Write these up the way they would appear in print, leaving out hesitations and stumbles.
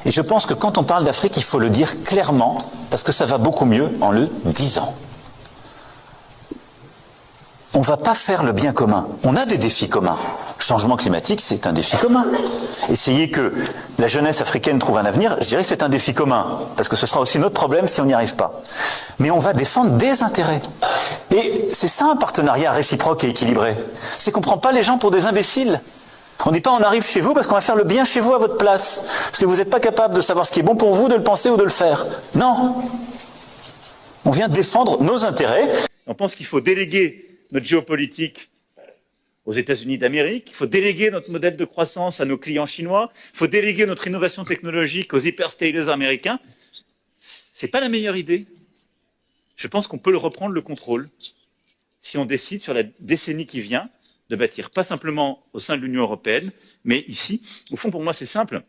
Et je pense que quand on parle d'Afrique, il faut le dire clairement, parce que ça va beaucoup mieux en le disant. On ne va pas faire le bien commun. On a des défis communs. Le changement climatique, c'est un défi commun. Essayer que la jeunesse africaine trouve un avenir, je dirais que c'est un défi commun, parce que ce sera aussi notre problème si on n'y arrive pas. Mais on va défendre des intérêts. Et c'est ça un partenariat réciproque et équilibré. C'est qu'on ne prend pas les gens pour des imbéciles. On ne dit pas on arrive chez vous parce qu'on va faire le bien chez vous à votre place. Parce que vous n'êtes pas capable de savoir ce qui est bon pour vous, de le penser ou de le faire. Non. On vient défendre nos intérêts. On pense qu'il faut déléguer notre géopolitique aux États-Unis d'Amérique, il faut déléguer notre modèle de croissance à nos clients chinois, il faut déléguer notre innovation technologique aux hyperscalers américains. C'est pas la meilleure idée. Je pense qu'on peut le reprendre le contrôle si on décide sur la décennie qui vient de bâtir, pas simplement au sein de l'Union européenne, mais ici. Au fond, pour moi, c'est simple.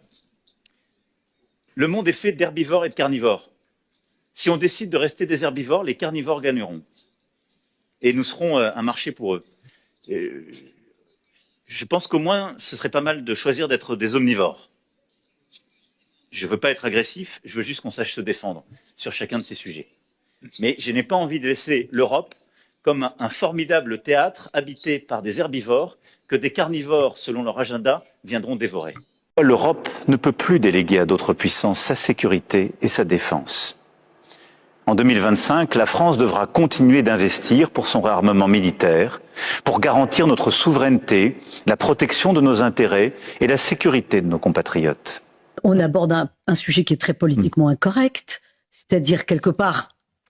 Le monde est fait d'herbivores et de carnivores. Si on décide de rester des herbivores, les carnivores gagneront. Et nous serons un marché pour eux. Je pense qu'au moins, ce serait pas mal de choisir d'être des omnivores. Je ne veux pas être agressif, je veux juste qu'on sache se défendre sur chacun de ces sujets. Mais je n'ai pas envie de laisser l'Europe comme un formidable théâtre habité par des herbivores que des carnivores, selon leur agenda, viendront dévorer. L'Europe ne peut plus déléguer à d'autres puissances sa sécurité et sa défense. En 2025, la France devra continuer d'investir pour son réarmement militaire, pour garantir notre souveraineté, la protection de nos intérêts et la sécurité de nos compatriotes. On aborde un sujet qui est très politiquement incorrect, c'est-à-dire quelque part,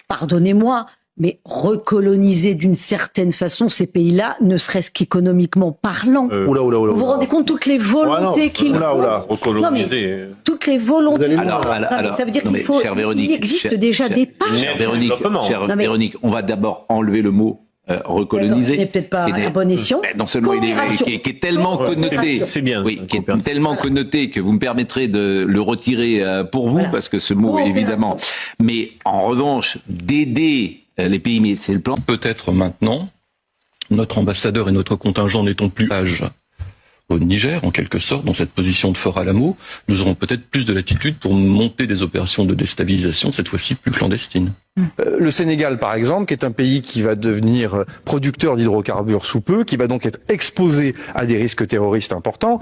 pardonnez-moi, mais recoloniser d'une certaine façon ces pays-là, ne serait-ce qu'économiquement parlant. Vous vous rendez compte toutes les volontés qu'ils ont. Recoloniser. Toutes les volontés. Alors, ça veut dire qu'il faut. Il existe déjà des pas. Véronique, on va d'abord enlever le mot recoloniser. Ce n'est peut-être pas à bon escient. Non seulement il est tellement connoté, c'est bien, oui, qui est tellement connoté que vous me permettrez de le retirer pour vous, parce que ce mot est évidemment. Mais en revanche, d'aider les pays, mais c'est le plan. Peut-être maintenant, notre ambassadeur et notre contingent n'étant plus au Niger, en quelque sorte, dans cette position de Fort Alamo, nous aurons peut-être plus de latitude pour monter des opérations de déstabilisation, cette fois-ci plus clandestines. Le Sénégal, par exemple, qui est un pays qui va devenir producteur d'hydrocarbures sous peu, qui va donc être exposé à des risques terroristes importants.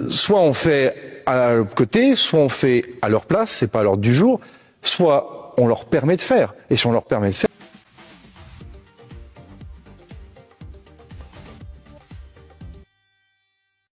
Soit on fait à leur côté, soit on fait à leur place, c'est pas à l'ordre du jour, soit on leur permet de faire. Et si on leur permet de faire,